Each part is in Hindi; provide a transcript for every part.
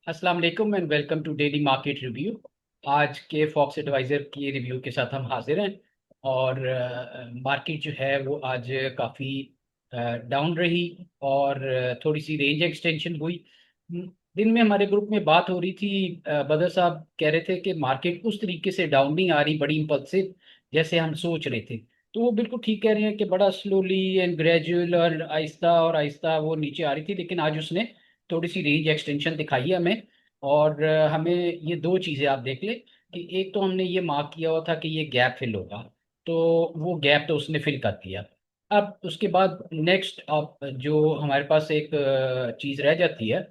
अस्सलाम वालेकुम and welcome to daily market review. आज के फॉक्स एडवाइजर की रिव्यू के साथ हम हाजिर हैं। और मार्केट जो है वो आज काफ़ी डाउन रही। और थोड़ी सी रेंज एक्सटेंशन हुई। दिन में हमारे ग्रुप में बात हो रही थी। बदर साहब कह रहे थे कि मार्केट उस तरीके से डाउन नहीं आ रही, बड़ी इम्पल्सिव जैसे हम सोच रहे थे। तो वो बिल्कुल ठीक कह रहे हैं कि बड़ा स्लोली एंड ग्रेजुअल और आहिस्ता वो नीचे आ रही थी, लेकिन आज उसने थोड़ी सी रेंज एक्सटेंशन दिखाई है हमें। और हमें ये दो चीज़ें आप देख ले कि एक तो हमने ये मार्क किया हुआ था कि ये गैप फिल होगा, तो वो गैप तो उसने फिल कर दिया। अब उसके बाद नेक्स्ट अब जो हमारे पास एक चीज़ रह जाती है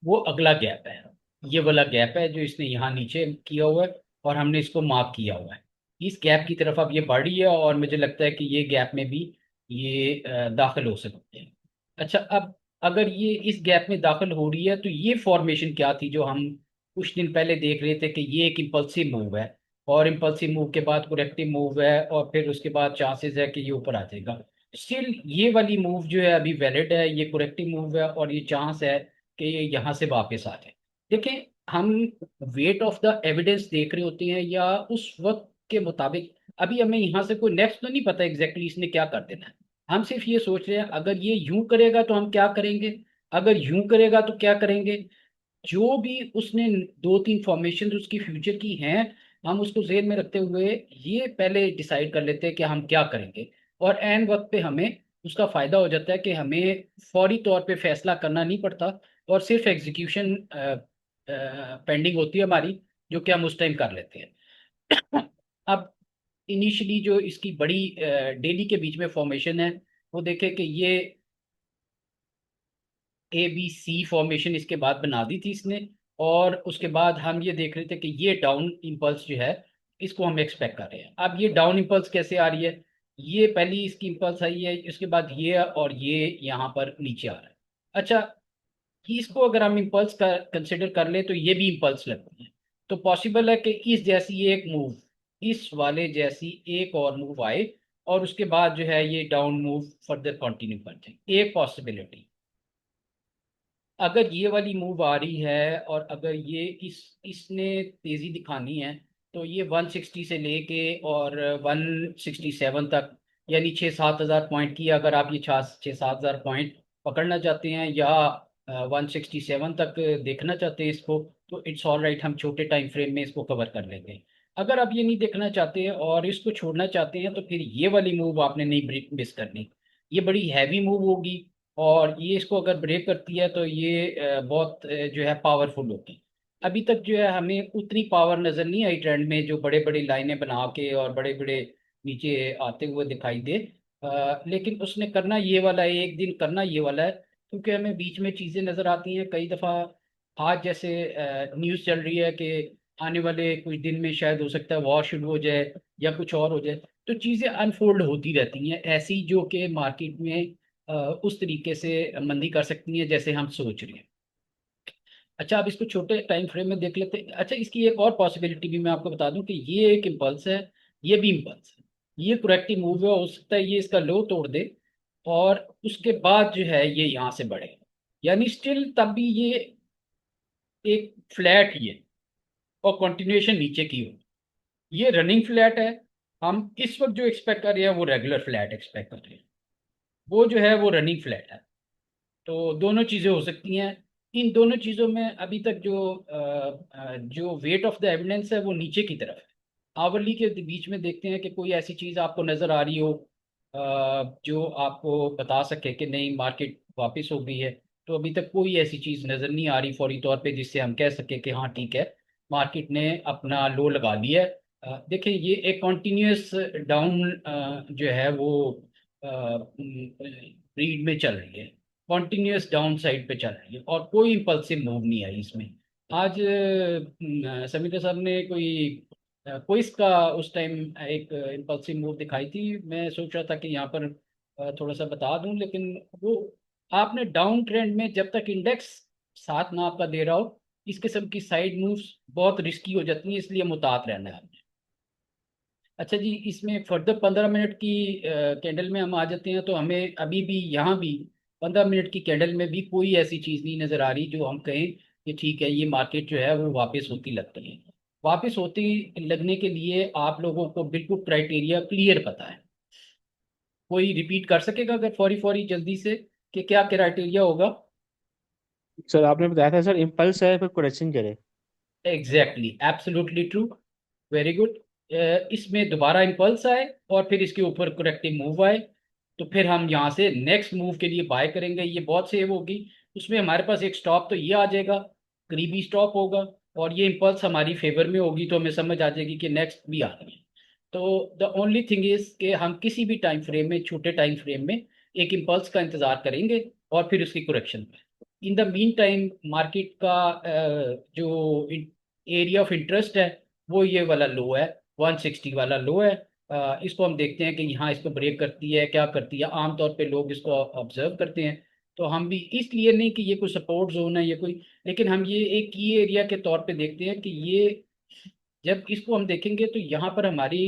वो अगला गैप है। ये वाला गैप है जो इसने यहाँ नीचे किया हुआ है और हमने इसको मार्क किया हुआ है। इस गैप की तरफ अब ये बढ़ रही है और मुझे लगता है कि ये गैप में भी ये दाखिल हो सकते हैं। अच्छा, अब अगर ये इस गैप में दाखिल हो रही है तो ये फॉर्मेशन क्या थी जो हम कुछ दिन पहले देख रहे थे कि ये एक इम्पल्सिव मूव है, और इम्पल्सिव मूव के बाद करेक्टिव मूव है, और फिर उसके बाद चांसेस है कि ये ऊपर आ जाएगा। स्टिल ये वाली मूव जो है अभी वैलिड है, ये करेक्टिव मूव है और ये चांस है कि ये यहाँ से वापस आ जाए। देखें, हम वेट ऑफ द एविडेंस देख रहे होते हैं या उस वक्त के मुताबिक। अभी हमें यहाँ से कोई नेक्स्ट तो नहीं पता एग्जैक्टली इसने क्या कर देना है। हम सिर्फ ये सोच रहे हैं अगर ये यूं करेगा तो हम क्या करेंगे, अगर यूं करेगा तो क्या करेंगे। जो भी उसने दो तीन फॉर्मेशन उसकी फ्यूचर की हैं, हम उसको जेहन में रखते हुए ये पहले डिसाइड कर लेते हैं कि हम क्या करेंगे। और एन वक्त पे हमें उसका फायदा हो जाता है कि हमें फौरी तौर पे फैसला करना नहीं पड़ता और सिर्फ एग्जीक्यूशन पेंडिंग होती है हमारी, जो कि हम उस टाइम कर लेते हैं। अब इनिशियली जो इसकी बड़ी डेली के बीच में फॉर्मेशन है, वो देखे कि ये ABC फॉर्मेशन इसके बाद बना दी थी इसने। और उसके बाद हम ये देख रहे थे कि ये डाउन इम्पल्स जो है इसको हम एक्सपेक्ट कर रहे हैं। अब ये डाउन इम्पल्स कैसे आ रही है, ये पहली इसकी इम्पल्स आई है, इसके बाद ये और ये यहाँ पर नीचे आ रहा है। अच्छा, इसको अगर हम इम्पल्स का कंसिडर कर ले तो ये भी इम्पल्स लगती है। तो पॉसिबल है कि इस जैसी एक मूव, इस वाले जैसी एक और मूव आए और उसके बाद जो है ये डाउन मूव फर्दर कंटिन्यू कर जाए, एक पॉसिबिलिटी। अगर ये वाली मूव आ रही है और अगर ये इसने तेजी दिखानी है तो ये 160 से लेके और 167 तक, यानी 6-7 हज़ार पॉइंट की, अगर आप ये 6-7 हज़ार पॉइंट पकड़ना चाहते हैं या 167 तक देखना चाहते हैं इसको, तो इट्स ऑल राइट, हम छोटे टाइम फ्रेम में इसको कवर कर लेंगे। अगर आप ये नहीं देखना चाहते हैं और इसको छोड़ना चाहते हैं तो फिर ये वाली मूव आपने नहीं मिस करनी। ये बड़ी हैवी मूव होगी और ये इसको अगर ब्रेक करती है तो ये बहुत जो है पावरफुल होगी। अभी तक जो है हमें उतनी पावर नजर नहीं आई ट्रेंड में, जो बड़े बड़ी लाइनें बना के और बड़े बड़े नीचे आते हुए दिखाई दे। लेकिन उसने करना ये वाला है, एक दिन करना ये वाला है, क्योंकि हमें बीच में चीजें नजर आती हैं कई दफा। आज जैसे न्यूज़ चल रही है कि आने वाले कुछ दिन में शायद हो सकता है वॉर शुरू हो जाए या कुछ और हो जाए। तो चीजें अनफोल्ड होती रहती हैं ऐसी, जो कि मार्केट में उस तरीके से मंदी कर सकती हैं जैसे हम सोच रहे हैं। अच्छा, अब इसको छोटे टाइम फ्रेम में देख लेते हैं। अच्छा, इसकी एक और पॉसिबिलिटी भी मैं आपको बता दूं कि ये एक इम्पल्स है, ये भी इम्पल्स है। ये करेक्टिव मूव है, हो सकता है ये इसका लो तोड़ दे और उसके बाद जो है ये यहाँ से बढ़े, यानी स्टिल तब भी ये एक फ्लैट ही है और कंटिन्यूएशन नीचे की हो। ये रनिंग फ्लैट है। हम इस वक्त जो एक्सपेक्ट कर रहे हैं वो रेगुलर फ्लैट एक्सपेक्ट कर रहे हैं, वो जो है वो रनिंग फ्लैट है। तो दोनों चीज़ें हो सकती हैं। इन दोनों चीज़ों में अभी तक जो वेट ऑफ द एविडेंस है वो नीचे की तरफ है। आवरली के बीच में देखते हैं कि कोई ऐसी चीज़ आपको नज़र आ रही हो जो आपको बता सके कि नहीं मार्केट वापस हो गई है। तो अभी तक कोई ऐसी चीज़ नज़र नहीं आ रही फौरी तौर पे जिससे हम कह सके कि हाँ ठीक है, मार्केट ने अपना लो लगा लिया है। देखिए, ये एक कॉन्टिन्यूस डाउन जो है वो रीड में चल रही है, कॉन्टिन्यूस डाउन साइड पे चल रही है और कोई इम्पल्सिव मूव नहीं आई इसमें। आज समीर साहब ने क्विज का उस टाइम एक इम्पल्सिव मूव दिखाई थी। मैं सोच रहा था कि यहाँ पर थोड़ा सा बता दूं, लेकिन वो आपने डाउन ट्रेंड में जब तक इंडेक्स साथ ना आपका दे रहा हो, इस किस्म की साइड मूव्स बहुत रिस्की हो जाती हैं, इसलिए मुतात रहना है आपने। अच्छा जी, इसमें फर्दर 15 मिनट की कैंडल में हम आ जाते हैं तो हमें अभी भी यहाँ भी 15 मिनट की कैंडल में भी कोई ऐसी चीज़ नहीं नज़र आ रही जो हम कहें कि ठीक है, ये मार्केट जो है वो वापस होती लगती है। वापस होती लगने के लिए आप लोगों को बिल्कुल क्राइटेरिया क्लियर पता है? कोई रिपीट कर सकेगा अगर फौरी फौरी जल्दी से, कि क्या क्राइटेरिया होगा? सर आपने बताया था सर, इम्पल्स है फिर करेक्शन करे। Exactly, absolutely true, very good. इसमें दोबारा इम्पल्स आए और फिर इसके ऊपर करेक्टिव मूव आए, तो फिर हम यहाँ से नेक्स्ट मूव के लिए बाय करेंगे, ये बहुत सेव होगी। उसमें हमारे पास एक स्टॉप तो ये आ जाएगा, करीबी स्टॉप होगा, और ये इम्पल्स हमारी फेवर में होगी, तो हमें समझ आ जाएगी कि नेक्स्ट भी आ रही है। तो द ओनली थिंग इज कि हम किसी भी टाइम फ्रेम में, छोटे टाइम फ्रेम में, एक इम्पल्स का इंतजार करेंगे और फिर उसकी करेक्शन में। In the mean time market का जो एरिया ऑफ इंटरेस्ट है वो ये वाला लो है, 160 वाला लो है। इसको हम देखते हैं कि यहाँ इसको ब्रेक करती है, क्या करती है। आमतौर पे लोग इसको ऑब्जर्व करते हैं, तो हम भी इसलिए नहीं कि ये कोई सपोर्ट जोन है, ये कोई, लेकिन हम ये एक की एरिया के तौर पे देखते हैं कि ये, जब इसको हम देखेंगे तो यहाँ पर हमारी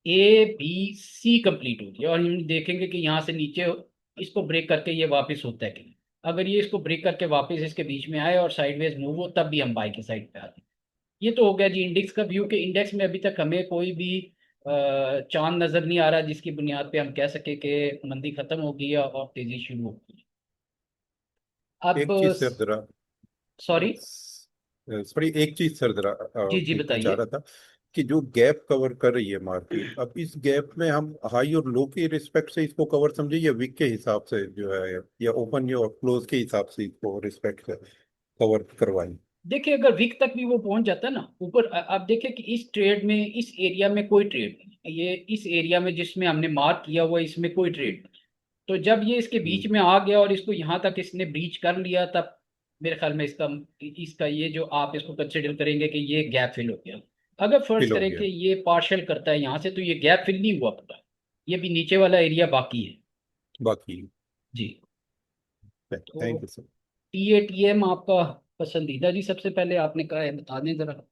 ABC कंप्लीट होगी, और हम देखेंगे कि यहाँ से नीचे इसको ब्रेक करके ये वापस होता है कि नहीं। अगर ये इसको ब्रेक करके वापस इसके बीच में आए और साइडवेज मूव हो, तब भी हम बाई की साइड पे आते हैं। ये तो हो गया जी इंडेक्स का व्यू, कि इंडेक्स में अभी तक हमें कोई भी चांद नजर नहीं आ रहा जिसकी बुनियाद पे हम कह सके कि मंदी खत्म हो गई है और तेजी शुरू हो गई है। अब एक चीज सर जरा, सॉरी। सॉरी एक चीज सर जरा जी जी पूछना चाह बताइए। रहा था कि जो गैप कवर कर रही है मार्केट, अब इस गैप में हम हाई और लो के रिस्पेक्ट से इसको कवर समझे, या वीक के हिसाब से जो है, या ओपन या क्लोज के हिसाब से इसको रिस्पेक्ट से कवर करवाएं? देखिए, अगर विक तक भी वो पहुंच जाता है ना ऊपर, आप देखिए कि इस ट्रेड में, इस एरिया में कोई ट्रेड नहीं है। ये इस एरिया में जिसमें हमने मार्क किया हुआ है, इसमें कोई ट्रेड नहीं है। तो जब ये इसके बीच हम्म, में आ गया और इसको यहाँ तक इसने ब्रीच कर लिया, तब मेरे ख्याल में इसका इसका ये जो आप इसको कंसिडर करेंगे कि ये गैप फिल हो गया। अगर फर्ज फिल हो करें गया। कि ये पार्शल करता है यहाँ से, तो ये गैप फिल नहीं हुआ पूरा, ये भी नीचे वाला एरिया बाकी है। बाकी। जी। तो थैंक यू सर। TATM आपका पसंदीदा जी, सबसे पहले आपने कहा है, बता दें जरा।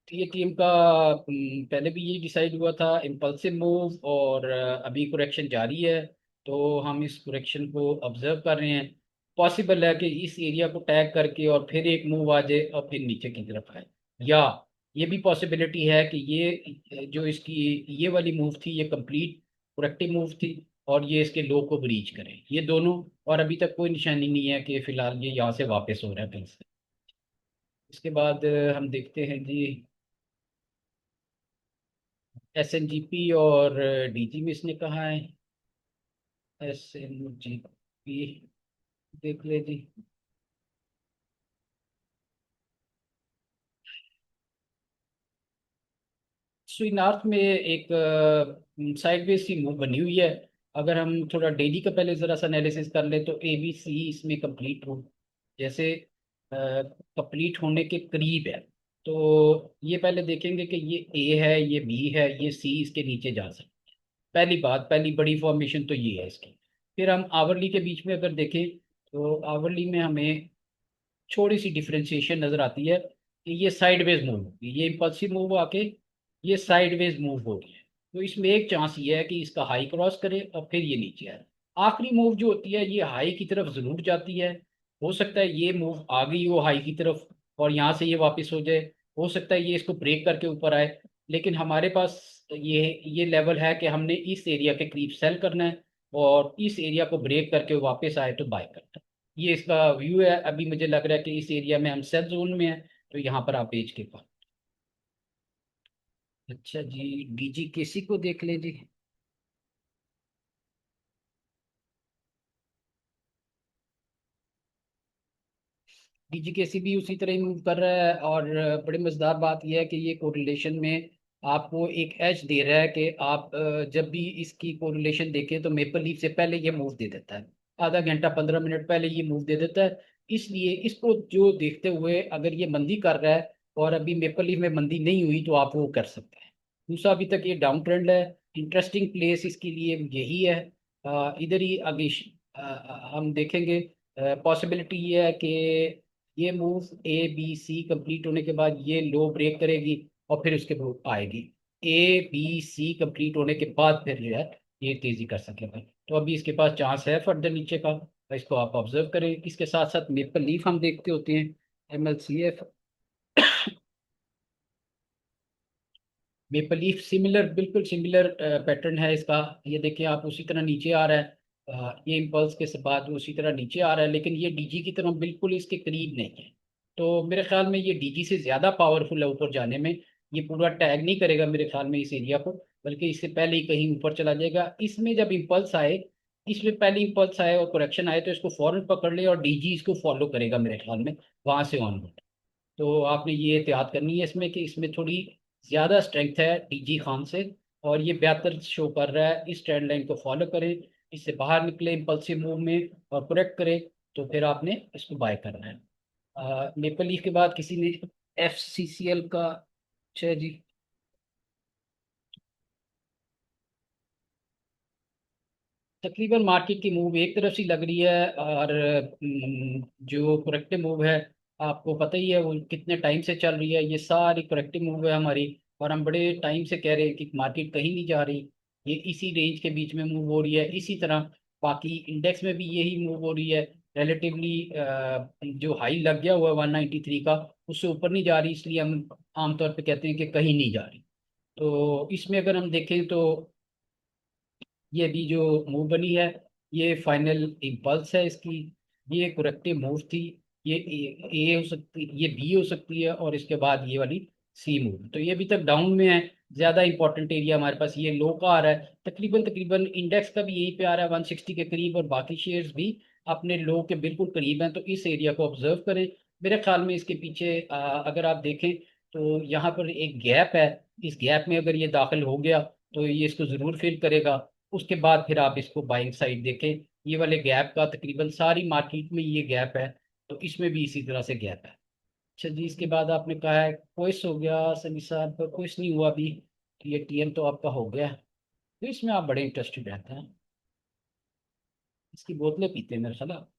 ये टीम का पहले भी ये डिसाइड हुआ था, इम्पल्सिव मूव, और अभी कुरेक्शन जारी है। तो हम इस कुरेक्शन को ऑब्जर्व कर रहे हैं। पॉसिबल है कि इस एरिया को टैग करके और फिर एक मूव आ जाए और फिर नीचे की तरफ आए, या ये भी पॉसिबिलिटी है कि ये जो इसकी ये वाली मूव थी, ये कंप्लीट कुरेक्टिव मूव थी, और ये इसके लो को ब्रीच करे, ये दोनों। और अभी तक कोई निशानी नहीं है कि फिलहाल ये यहाँ से वापस हो रहा है कहीं से। इसके बाद हम देखते हैं जी, SNGP और DG में इसने कहा है। SNGP देख ले जी। सुई नॉर्थ में एक साइडवेज सी मूव बनी हुई है। अगर हम थोड़ा डेली का पहले जरा सा एनालिसिस कर ले, तो ABC इसमें कंप्लीट हो, जैसे कंप्लीट होने के करीब है। तो ये पहले देखेंगे कि ये A है, ये B है, ये C इसके नीचे जा सकता है। पहली बात, पहली बड़ी फॉर्मेशन तो ये है इसकी। फिर हम आवरली के बीच में अगर देखें, तो आवरली में हमें थोड़ी सी डिफ्रेंशिएशन नजर आती है कि ये साइडवेज मूव होगी, ये इम्पल्सिव मूव आके ये साइडवेज मूव हो रही है। तो इसमें एक चांस ये है कि इसका हाई क्रॉस करे और फिर ये नीचे आए। आखिरी मूव जो होती है ये हाई की तरफ जरूर जाती है। हो सकता है ये मूव आ गई हो हाई की तरफ और यहाँ से ये वापस हो जाए। हो सकता है ये इसको ब्रेक करके ऊपर आए। लेकिन हमारे पास ये लेवल है कि हमने इस एरिया के करीब सेल करना है, और इस एरिया को ब्रेक करके वापस आए तो बाय करना है। ये इसका व्यू है। अभी मुझे लग रहा है कि इस एरिया में हम सेल जोन में हैं, तो यहाँ पर आप बेच के पाओ। अच्छा जी, DGKC को देख ले जी। DGKC भी उसी तरह ही मूव कर रहा है, और बड़ी मजेदार बात यह है कि ये कोरिलेशन में आपको एक एज दे रहा है कि आप जब भी इसकी कोरिलेशन देखें तो मेपल लीफ से पहले ये मूव दे देता है। आधा घंटा 15 मिनट पहले ये मूव दे देता है। इसलिए इसको जो देखते हुए अगर ये मंदी कर रहा है और अभी मेपल लीफ में मंदी नहीं हुई, तो आप वो कर सकते हैं। दूसरा, अभी तक ये डाउन ट्रेंड है। इंटरेस्टिंग प्लेस इसके लिए यही है, इधर ही आगे हम देखेंगे। पॉसिबिलिटी ये है कि ये मूव ABC कंप्लीट होने के बाद ये लो ब्रेक करेगी और फिर उसके बाद आएगी। ABC कंप्लीट होने के बाद फिर जो है ये तेजी कर सकेगा। तो अभी इसके पास चांस है फर्दर नीचे का, तो इसको आप ऑब्जर्व करें। इसके साथ साथ मेपल लीफ हम देखते होते हैं, MLCF। मेपल लीफ सिमिलर, बिल्कुल सिमिलर पैटर्न है इसका। ये देखिए आप, उसी तरह नीचे आ रहा है। ये इम्पल्स के बाद उसी तरह नीचे आ रहा है, लेकिन ये डीजी की तरह बिल्कुल इसके करीब नहीं है। तो मेरे ख्याल में ये डीजी से ज़्यादा पावरफुल है ऊपर जाने में। ये पूरा टैग नहीं करेगा मेरे ख्याल में इस एरिया को, बल्कि इससे पहले ही कहीं ऊपर चला जाएगा। इसमें जब इम्पल्स आए, इसमें पहले इम्पल्स आए और करेक्शन आए, तो इसको फौरन पकड़ ले और डीजी इसको फॉलो करेगा मेरे ख्याल में वहां से ऑनवर्ड। तो आपने ये एहतियात करनी है इसमें कि इसमें थोड़ी ज़्यादा स्ट्रेंथ है डीजी खान से, और ये बेहतर शो कर रहा है। इस ट्रेंड लाइन को फॉलो करें, इससे बाहर निकले इम्पल्सिव मूव में और करेक्ट करें, तो फिर आपने इसको बाय करना है। मेपल लीफ के बाद किसी ने FCCL का, अच्छा जी। तकरीबन मार्केट की मूव एक तरफ से लग रही है, और जो करेक्टिव मूव है आपको पता ही है वो कितने टाइम से चल रही है। ये सारी करेक्टिव मूव है हमारी, और हम बड़े टाइम से कह रहे हैं कि मार्केट कहीं नहीं जा रही। ये इसी रेंज के बीच में मूव हो रही है। इसी तरह बाकी इंडेक्स में भी यही मूव हो रही है। रिलेटिवली जो हाई लग गया हुआ है 193 का, उससे ऊपर नहीं जा रही, इसलिए हम आमतौर पे कहते हैं कि कहीं नहीं जा रही। तो इसमें अगर हम देखें तो ये भी जो मूव बनी है, ये फाइनल इम्पल्स है इसकी। ये करेक्टिव मूव थी। ये ए हो सकती, ये बी हो सकती है, और इसके बाद ये वाली सी मूव। तो ये अभी तक डाउन में है। ज़्यादा इंपॉर्टेंट एरिया हमारे पास ये लो का आ रहा है। तकरीबन तकरीबन इंडेक्स का भी यही पे आ रहा है 160 के करीब, और बाकी शेयर्स भी अपने लो के बिल्कुल करीब हैं। तो इस एरिया को ऑब्जर्व करें। मेरे ख्याल में इसके पीछे अगर आप देखें तो यहाँ पर एक गैप है। इस गैप में अगर ये दाखिल हो गया तो ये इसको ज़रूर फिल करेगा। उसके बाद फिर आप इसको बाइंग साइड देखें। ये वाले गैप का तकरीबन सारी मार्केट में ये गैप है, तो इसमें भी इसी तरह से गैप है। अच्छा जी, इसके बाद आपने कहा है क्वेश्चन हो गया सनी साहब, क्वेश्चन नहीं हुआ अभी। तो ये TN तो आपका हो गया, तो इसमें आप बड़े इंटरेस्टेड रहते हैं। इसकी बोतलें पीते हैं मेरे ख्याल आप।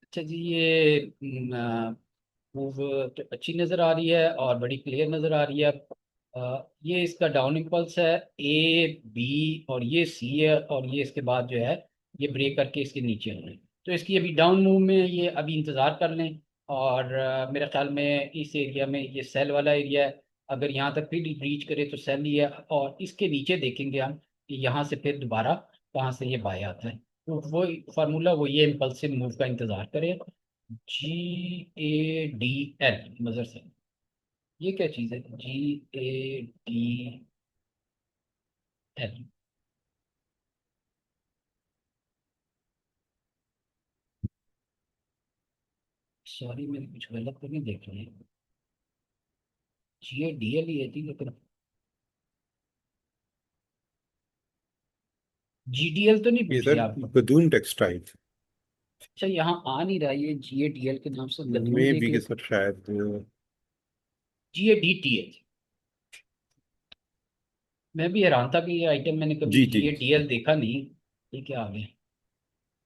अच्छा जी, ये मूव तो अच्छी नज़र आ रही है और बड़ी क्लियर नज़र आ रही है। ये इसका डाउन इम्पल्स है, A B, और ये C है, और ये इसके बाद जो है ये ब्रेक करके इसके नीचे आना है। तो इसकी अभी डाउन मूव में है, ये अभी इंतज़ार कर लें। और मेरे ख्याल में इस एरिया में ये सेल वाला एरिया है। अगर यहाँ तक फिर ब्रीच करे तो सेल ही है, और इसके नीचे देखेंगे हम कि यहाँ से फिर दोबारा कहाँ से ये बाय आता है। तो वो फार्मूला वो ये इम्पल्सिव मूव का इंतज़ार करें। GADL मजर से, ये क्या चीज़ है GADL? सॉरी मैंने कुछ गलत तो नहीं देख लिया। GADL ही है थी लेकिन GDL तो नहीं ये पूछ सर लिया आपको? बदून टेक्सटाइल अच्छा, यहाँ आ नहीं रहा ये GADL के नाम से, गद्दून में देख भी के लेते। सर शायद GADTH। मैं भी हैरान था कि ये आइटम मैंने कभी जी जी GADL देखा नहीं। ये क्या आ गया?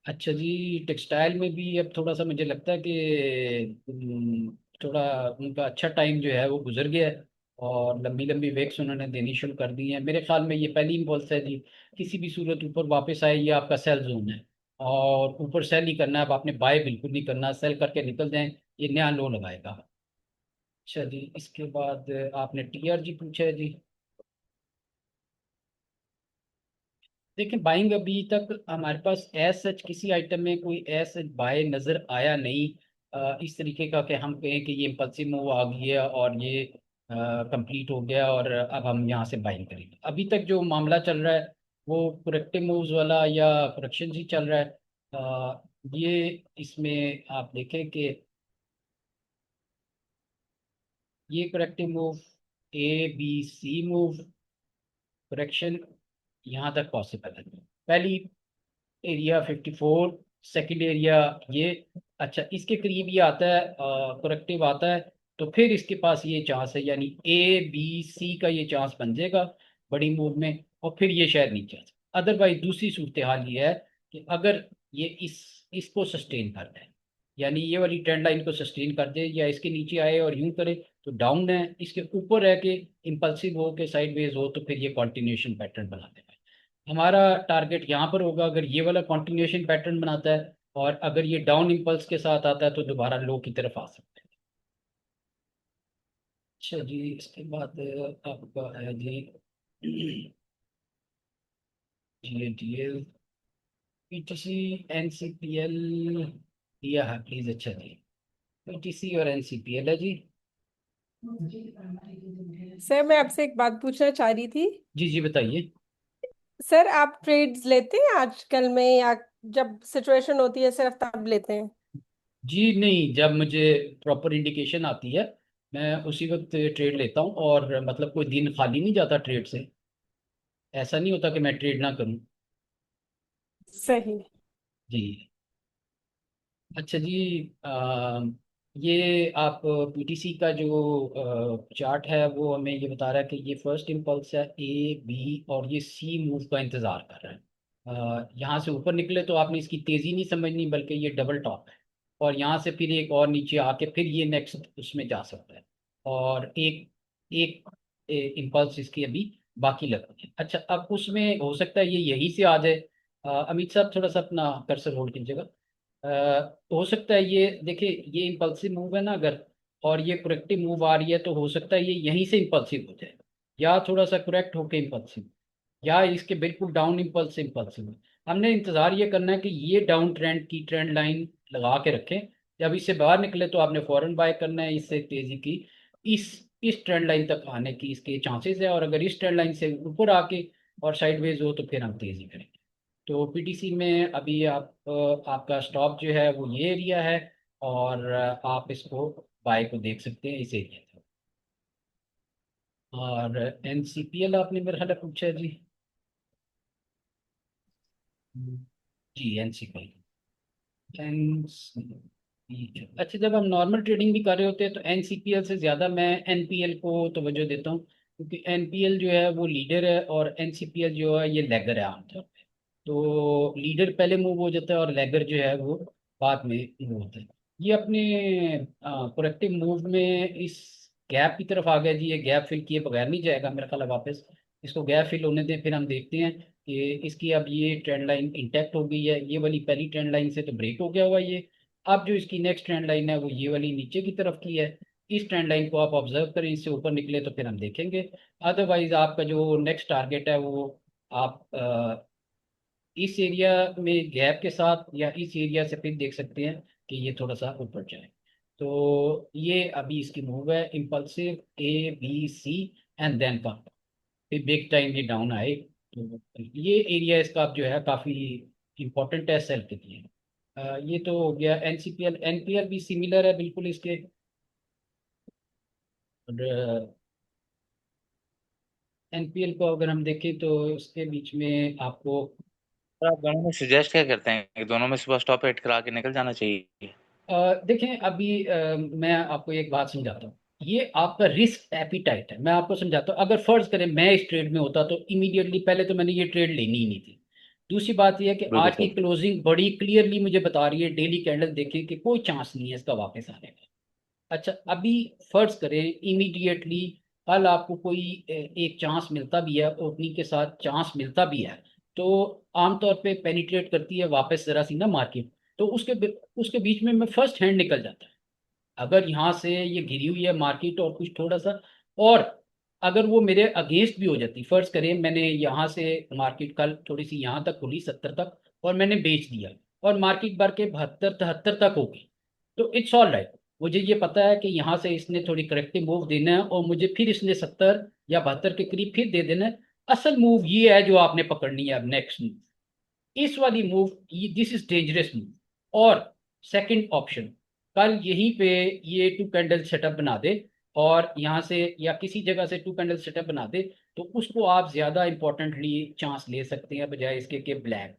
अच्छा जी, टेक्सटाइल में भी अब थोड़ा सा मुझे लगता है कि थोड़ा उनका अच्छा टाइम जो है वो गुजर गया है, और लंबी लंबी वेक्स उन्होंने देनी शुरू कर दी है। मेरे ख्याल में ये पहली इम्पल्स है जी। किसी भी सूरत ऊपर वापस आए, ये आपका सेल जोन है, और ऊपर सेल ही करना है। अब आपने बाय बिल्कुल नहीं करना, सेल करके निकल जाएं, ये नया लो लगाएगा। अच्छा जी, इसके बाद आपने TRG पूछा है जी। देखिए, बाइंग अभी तक हमारे पास एज सच किसी आइटम में कोई एज सच बाय नज़र आया नहीं। इस तरीके का कि हम कहें कि ये इम्पल्सिव मूव आ गई है और ये कंप्लीट हो गया और अब हम यहाँ से बाइंग करेंगे। अभी तक जो मामला चल रहा है वो करेक्टिव मूव्स वाला या करेक्शन ही चल रहा है। ये इसमें आप देखें कि ये corrective move, ABC move, correction यहाँ तक पॉसिबल है। पहली एरिया 54, सेकंड एरिया ये। अच्छा, इसके करीब ये आता है, करेक्टिव आता है, तो फिर इसके पास ये चांस है, यानी A B C का ये चांस बन जाएगा बड़ी मूव में। और फिर ये शायद नीचे आ सकता। अदरवाइज दूसरी सूरत हाल ये है कि अगर ये इसको सस्टेन कर दे, यानी ये वाली ट्रेंड लाइन को सस्टेन कर दे या इसके नीचे आए और यूं करे तो डाउन है, इसके ऊपर रह के इम्पल्सिव हो के साइडवेज हो तो फिर ये कॉन्टिन्यूशन पैटर्न बना देगा। हमारा टारगेट यहाँ पर होगा, अगर ये वाला कॉन्टिन्यूशन पैटर्न बनाता है और अगर ये डाउन इम्पल्स के साथ आता है तो दोबारा लो की तरफ आ सकते हैं। अच्छा जी, इसके बाद आपका है जी GATL, PTC, NCPL दिया है प्लीज। अच्छा जी, PTC और NCPL है जी। सर मैं आपसे एक बात पूछना चाह रही थी। जी जी बताइए। सर आप ट्रेड्स लेते हैं आजकल में, या जब सिचुएशन होती है सिर्फ तब लेते हैं? जी नहीं, जब मुझे प्रॉपर इंडिकेशन आती है मैं उसी वक्त ट्रेड लेता हूँ, और मतलब कोई दिन खाली नहीं जाता ट्रेड से। ऐसा नहीं होता कि मैं ट्रेड ना करूँ। सही। जी। अच्छा जी, ये आप PTC का जो चार्ट है वो हमें ये बता रहा है कि ये फर्स्ट इम्पल्स है A, B और ये C मूव का इंतज़ार कर रहा है। यहाँ से ऊपर निकले तो आपने इसकी तेज़ी नहीं समझनी, बल्कि ये डबल टॉप है, और यहाँ से फिर एक और नीचे आके फिर ये नेक्स्ट उसमें जा सकता है, और एक एक इम्पल्स इसकी अभी बाकी लगती है। अच्छा, अब उसमें हो सकता है ये यहीं से आ जाए। अमित साहब थोड़ा सा अपना कर्सर होल्ड कीजिएगा। हो सकता है ये देखिए, ये इम्पल्सिव मूव है ना अगर, और ये करेक्टिव मूव आ रही है तो हो सकता है ये यहीं से इम्पल्सिव हो जाए, या थोड़ा सा करेक्ट होके इम्पल्सिव, या इसके बिल्कुल डाउन इम्पल्स से इम्पल्सिव। हमने इंतजार ये करना है कि ये डाउन ट्रेंड की ट्रेंड लाइन लगा के रखें। जब इससे बाहर निकले तो आपने फौरन बाय करना है, इससे तेजी की इस इस ट्रेंड लाइन तक आने की इसके चांसेस है, और अगर इस ट्रेंड लाइन से ऊपर आके और साइडवेज हो तो फिर हम तेजी करेंगे। तो PTC में अभी आपका स्टॉप जो है वो ये एरिया है, और आप इसको बाय को देख सकते हैं इस एरिया में। और NCPL आपने मेरे ख्याल पूछा है जी। जी NCPL। अच्छा, जब हम नॉर्मल ट्रेडिंग भी कर रहे होते हैं तो NCPL से ज़्यादा मैं NPL को तवज्जो देता हूँ, क्योंकि NPL जो है वो लीडर है और NCPL जो है ये लैगर है आमतौर पे। तो लीडर पहले मूव हो जाता है और लैगर जो है वो बाद में मूव होता है। ये अपने प्रोएक्टिव मूव में इस गैप की तरफ आ गया जी। ये गैप फिल किए बगैर नहीं जाएगा मेरा ख्याल है वापस। इसको गैप फिल होने दें, फिर हम देखते हैं कि इसकी अब ये ट्रेंड लाइन इंटैक्ट हो गई है। ये वाली पहली ट्रेंड लाइन से तो ब्रेक हो गया हुआ ये। अब जो इसकी नेक्स्ट ट्रेंड लाइन है वो ये वाली नीचे की तरफ की है। इस ट्रेंड लाइन को आप ऑब्जर्व करें, इससे ऊपर निकले तो फिर हम देखेंगे। अदरवाइज आपका जो नेक्स्ट टारगेट है वो आप इस एरिया में गैप के साथ या इस एरिया से फिर देख सकते हैं कि ये थोड़ा सा ऊपर जाए। तो ये अभी इसकी मूव है impulsive ABC and then come, फिर बिग टाइम ये डाउन आए। तो ये एरिया इसका अब जो है काफ़ी इंपॉर्टेंट है सेल के लिए। ये तो हो गया NCPL। NPL भी सिमिलर है बिल्कुल इसके। और NPL को अगर हम देखें तो इसके बीच में आपको तो आप दोनों में सजेस्ट क्या करते हैं कि दोनों में सुबह स्टॉप एड करा के निकल जाना चाहिए? देखें अभी मैं आपको एक बात समझाता हूँ। ये आपका रिस्क एपिटाइट है, मैं आपको समझाता हूँ। अगर फर्ज करें मैं इस ट्रेड में होता तो इमीडिएटली पहले तो मैंने ये ट्रेड लेनी ही नहीं थी। दूसरी बात यह है कि बिल्कुल आज की सर। क्लोजिंग बड़ी क्लियरली मुझे बता रही है, डेली कैंडल देखें कि कोई चांस नहीं है इसका वापस आने का। अच्छा, अभी फर्ज करें इमीडिएटली कल आपको कोई एक चांस मिलता भी है, ओपनिंग के साथ चांस मिलता भी है, तो आमतौर पे पेनिट्रेट करती है वापस जरा सी ना मार्केट, तो उसके बीच में मैं फर्स्ट हैंड निकल जाता है। अगर यहाँ से ये गिरी हुई है मार्केट और कुछ थोड़ा सा, और अगर वो मेरे अगेंस्ट भी हो जाती, फर्ज करें मैंने यहाँ से मार्केट कल थोड़ी सी यहाँ तक खुली 70 तक और मैंने बेच दिया, और मार्केट बढ़ के 72 73 तक हो गई, तो इट्स ऑल राइट। मुझे ये पता है कि यहाँ से इसने थोड़ी करेक्टिव मूव देना है और मुझे फिर इसने 70 या 72 के करीब फिर दे देना है। असल मूव ये है जो आपने पकड़नी है अब, नेक्स्ट मूव इस वाली move, this is dangerous move. और सेकंड ऑप्शन, कल यहीं पे ये टू कैंडल सेटअप बना दे और यहाँ से या किसी जगह से टू कैंडल सेटअप बना दे, तो उसको आप ज्यादा इंपॉर्टेंटली चांस ले सकते हैं बजाय इसके कि ब्लैक।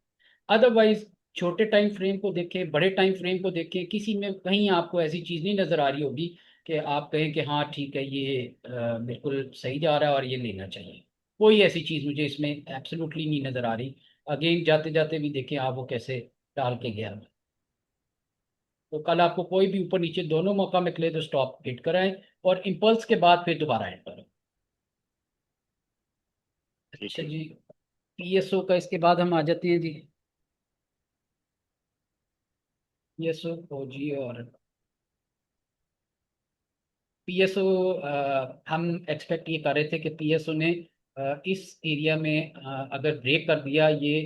अदरवाइज छोटे टाइम फ्रेम को देखें, बड़े टाइम फ्रेम को देखें, किसी में कहीं आपको ऐसी चीज नहीं नजर आ रही होगी कि आप कहें कि हाँ ठीक है ये बिल्कुल सही जा रहा है और ये लेना चाहिए। कोई ऐसी चीज मुझे इसमें एब्सोल्युटली नहीं नजर आ रही। अगेन जाते जाते भी देखें आप वो कैसे डाल के गया। तो कल आपको कोई भी ऊपर नीचे दोनों मौका मिले तो स्टॉप हिट कराएं और इम्पल्स के बाद फिर दोबारा हिट करें। ठीक अच्छा है। जी, पीएसओ का इसके बाद हम आ जाते हैं जी। पीएसओ जी, और पीएसओ हम एक्सपेक्ट ये कर रहे थे कि पीएसओ ने इस एरिया में अगर ब्रेक कर दिया ये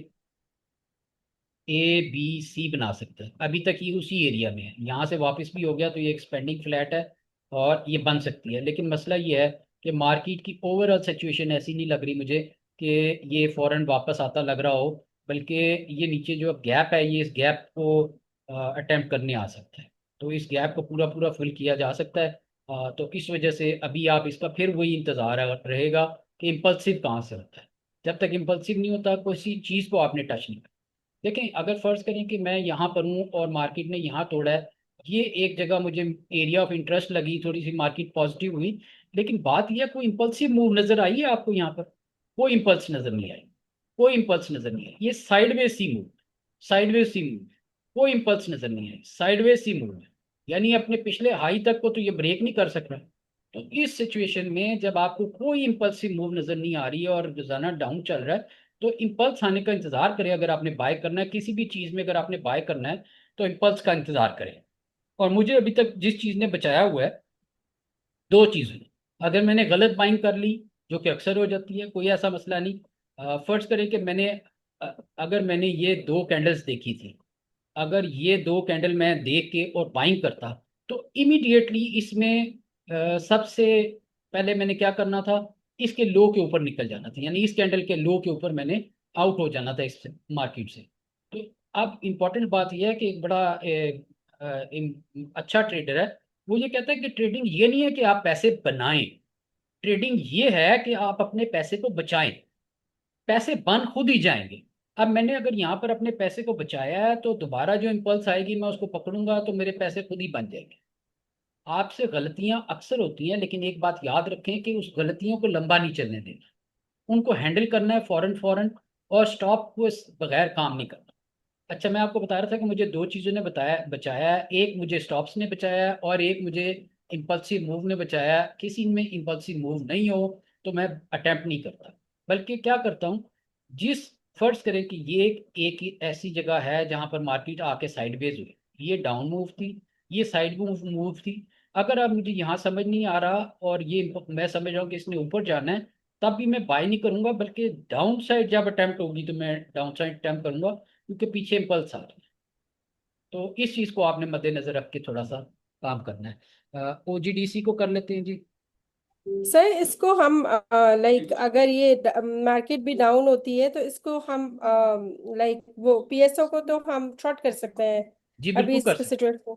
ए बी सी बना सकता है। अभी तक ये उसी एरिया में है, यहाँ से वापस भी हो गया तो ये एक्सपेंडिंग फ्लैट है और ये बन सकती है। लेकिन मसला ये है कि मार्केट की ओवरऑल सिचुएशन ऐसी नहीं लग रही मुझे कि ये फौरन वापस आता लग रहा हो, बल्कि ये नीचे जो गैप है ये इस गैप को अटेम्प्ट करने आ सकता है। तो इस गैप को पूरा पूरा फिल किया जा सकता है। तो इस वजह से अभी आप इसका फिर वही इंतज़ार रहेगा कि इम्पल्सिव कहाँ से होता है। जब तक इम्पल्सिव नहीं होता किसी चीज़ को आपने टच नहीं। देखें, अगर फर्ज करें कि मैं यहाँ पर हूँ और मार्केट ने यहाँ तोड़ा है, ये एक जगह मुझे एरिया ऑफ इंटरेस्ट लगी, थोड़ी सी मार्केट पॉजिटिव हुई, लेकिन बात यह कोई इंपल्सिव मूव नजर आई है आपको यहाँ पर? कोई इंपल्स नजर नहीं आई, कोई इंपल्स नजर नहीं आई। ये साइडवेज सी मूव, साइडवेज सी मूव, कोई इंपल्स नजर नहीं आई, साइडवेज सी मूव है। यानी अपने पिछले हाई तक को तो ये ब्रेक नहीं कर सक रहा। तो इस सिचुएशन में जब आपको कोई इंपल्सिव मूव नजर नहीं आ रही है और रोजाना डाउन चल रहा है, तो इम्पल्स आने का इंतजार करें। अगर आपने बाय करना है किसी भी चीज में, अगर आपने बाय करना है तो इम्पल्स का इंतजार करें। और मुझे अभी तक जिस चीज ने बचाया हुआ है, दो चीजें। अगर मैंने गलत बाइंग कर ली, जो कि अक्सर हो जाती है, कोई ऐसा मसला नहीं। फर्ज करें कि अगर मैंने ये दो कैंडल्स देखी थी, अगर ये दो कैंडल मैं देख के और बाइंग करता तो इमीडिएटली इसमें सबसे पहले मैंने क्या करना था, इसके लो के ऊपर निकल जाना था। यानी इस कैंडल के लो के ऊपर मैंने आउट हो जाना था इस मार्केट से। तो अब इम्पॉर्टेंट बात यह है कि एक बड़ा अच्छा ट्रेडर है, वो ये कहता है कि ट्रेडिंग ये नहीं है कि आप पैसे बनाएं, ट्रेडिंग ये है कि आप अपने पैसे को बचाएं। पैसे बन खुद ही जाएंगे। अब मैंने अगर यहाँ पर अपने पैसे को बचाया है तो दोबारा जो इम्पल्स आएगी मैं उसको पकड़ूंगा तो मेरे पैसे खुद ही बन जाएंगे। आपसे गलतियां अक्सर होती हैं, लेकिन एक बात याद रखें कि उस गलतियों को लंबा नहीं चलने देना, उनको हैंडल करना है फौरन फौरन, और स्टॉप को इस बगैर काम नहीं करना। अच्छा, मैं आपको बता रहा था कि मुझे दो चीज़ों ने बताया बचाया है, एक मुझे स्टॉप्स ने बचाया है और एक मुझे इम्पल्सिव मूव ने बचाया है। किसी में इम्पल्सिव मूव नहीं हो तो मैं अटेम्प्ट नहीं करता, बल्कि क्या करता हूँ, जिस फर्ज करें कि ये एक ही ऐसी जगह है जहां पर मार्केट आके साइडवेज हुई, ये डाउन मूव थी, ये साइड मूव मूव थी। अगर अब मुझे यहाँ समझ नहीं आ रहा और ये मैं समझ रहा हूँ कि इसने ऊपर जाना है, तब भी मैं बाय नहीं करूंगा, बल्कि डाउन साइड जब अटेम्प्ट होगी तो मैं डाउन साइड अटेम्प्ट करूंगा, क्योंकि पीछे इम्पल्स आ रही है। तो इस चीज को आपने मद्देनजर रख के थोड़ा सा काम करना है। ओजीडीसी को कर लेते हैं जी। सर इसको हम लाइक अगर ये मार्केट भी डाउन होती है तो इसको हम लाइक वो पीएसओ को तो हम शॉर्ट कर सकते हैं जी अभी बिल्कुल कर इस सकते, सिचुएशन,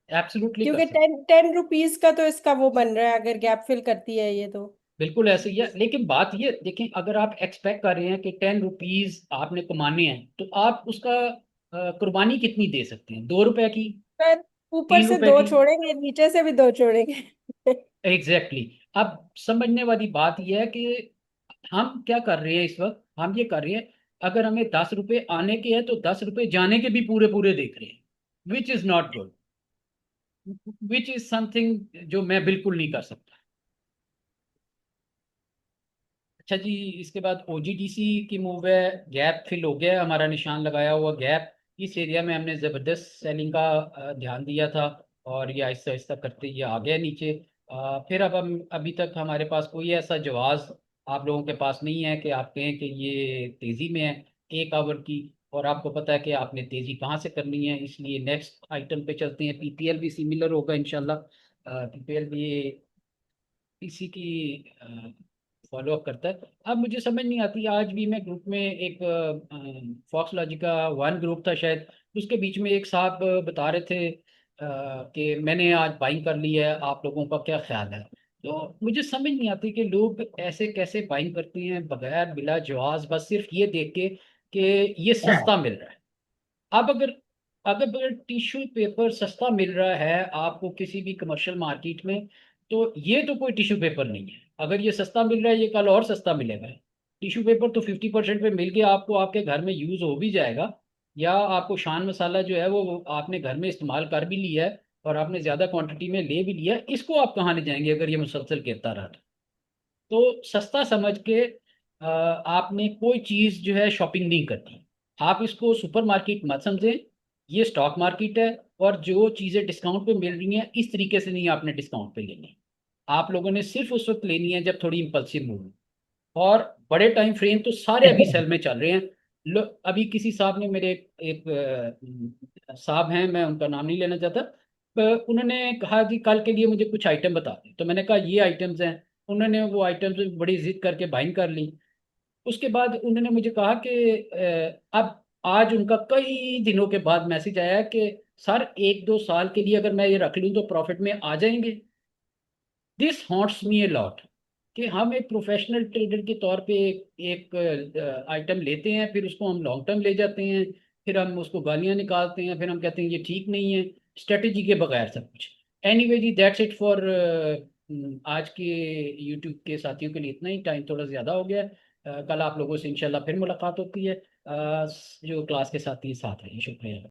एब्सोल्युटली कर क्योंकि सकते। 10 रुपीज का तो इसका वो बन रहा है अगर गैप फिल करती है ये तो। बिल्कुल ऐसे ही है, लेकिन बात ये देखें, अगर आप एक्सपेक्ट कर रहे हैं कि 10 रुपीज आपने कमाने हैं तो आप उसका कुर्बानी कितनी दे सकते हैं? 2 रुपए की, सर ऊपर तीन से रुपए दो की? छोड़ेंगे नीचे से भी दो छोड़ेंगे। Exactly exactly। अब समझने वाली बात यह है कि हम क्या कर रहे हैं इस वक्त, हम ये कर रहे हैं, अगर हमें 10 रुपए आने के हैं तो 10 रुपए जाने के भी पूरे पूरे देख रहे हैं, which is not good, which is something जो मैं बिल्कुल नहीं कर सकता। अच्छा जी, इसके बाद ओजीडीसी की मूव है, गैप फिल हो गया है, हमारा निशान लगाया हुआ गैप, इस एरिया में हमने ज़बरदस्त सेलिंग का ध्यान दिया था और ये आहिस्ता आहिस्ता करते ये आ गया नीचे। फिर अब हम अभी तक हमारे पास कोई ऐसा जवाब आप लोगों के पास नहीं है कि आप कहें कि ये तेज़ी में है 1 आवर की, और आपको पता है कि आपने तेज़ी कहाँ से करनी है। इसलिए नेक्स्ट आइटम पे चलते हैं। पीपीएल भी सिमिलर होगा इंशाल्लाह। पीपीएल भी इसी की फॉलो अप करता है। अब मुझे समझ नहीं आती, आज भी मैं ग्रुप में एक फॉक्स लॉजिक का वन ग्रुप था शायद, उसके बीच में एक साहब बता रहे थे कि मैंने आज बाइंग कर ली है, आप लोगों का क्या ख्याल है? तो मुझे समझ नहीं आती कि लोग ऐसे कैसे बाइंग करते हैं बगैर बिला जवाब, बस सिर्फ ये देख के कि ये सस्ता मिल रहा है। अब अगर अगर टिश्यू पेपर सस्ता मिल रहा है आपको किसी भी कमर्शियल मार्केट में, तो ये तो कोई टिश्यू पेपर नहीं है। अगर ये सस्ता मिल रहा है ये कल और सस्ता मिलेगा। टिश्यू पेपर तो 50% पे मिल के आपको आपके घर में यूज़ हो भी जाएगा, या आपको शान मसाला जो है वो आपने घर में इस्तेमाल कर भी लिया है और आपने ज़्यादा क्वांटिटी में ले भी लिया है, इसको आप कहाँ ले जाएंगे अगर ये मुसलसल गिरता रहा? तो सस्ता समझ के आपने कोई चीज़ जो है शॉपिंग नहीं करनी। आप इसको सुपरमार्केट मत समझें, ये स्टॉक मार्केट है, और जो चीज़ें डिस्काउंट पे मिल रही हैं इस तरीके से नहीं आपने डिस्काउंट पे लेनी। आप लोगों ने सिर्फ उस वक्त लेनी है जब थोड़ी इम्पल्सिव मूव, और बड़े टाइम फ्रेम तो सारे अभी सेल में चल रहे हैं। अभी किसी साहब ने मेरे एक साहब हैं, मैं उनका नाम नहीं लेना चाहता, उन्होंने कहा कि कल के लिए मुझे कुछ आइटम बता दें, तो मैंने कहा ये आइटम्स हैं। उन्होंने वो आइटम्स बड़ी जिद करके बाइंग कर ली। उसके बाद उन्होंने मुझे कहा कि अब आज उनका कई दिनों के बाद मैसेज आया कि सर 1-2 साल के लिए अगर मैं ये रख लूँ तो प्रॉफिट में आ जाएंगे। This haunts me a lot, कि हम एक प्रोफेशनल ट्रेडर के तौर पे एक आइटम लेते हैं, फिर उसको हम लॉन्ग टर्म ले जाते हैं, फिर हम उसको गालियां निकालते हैं, फिर हम कहते हैं ये ठीक नहीं है, स्ट्रेटजी के बगैर सब कुछ। एनीवे जी, दैट्स इट फॉर आज के यूट्यूब के साथियों के लिए इतना ही, टाइम थोड़ा ज़्यादा हो गया है। कल आप लोगों से इंशाल्लाह फिर मुलाकात होती है। जो क्लास के साथी साथ हैं, शुक्रिया।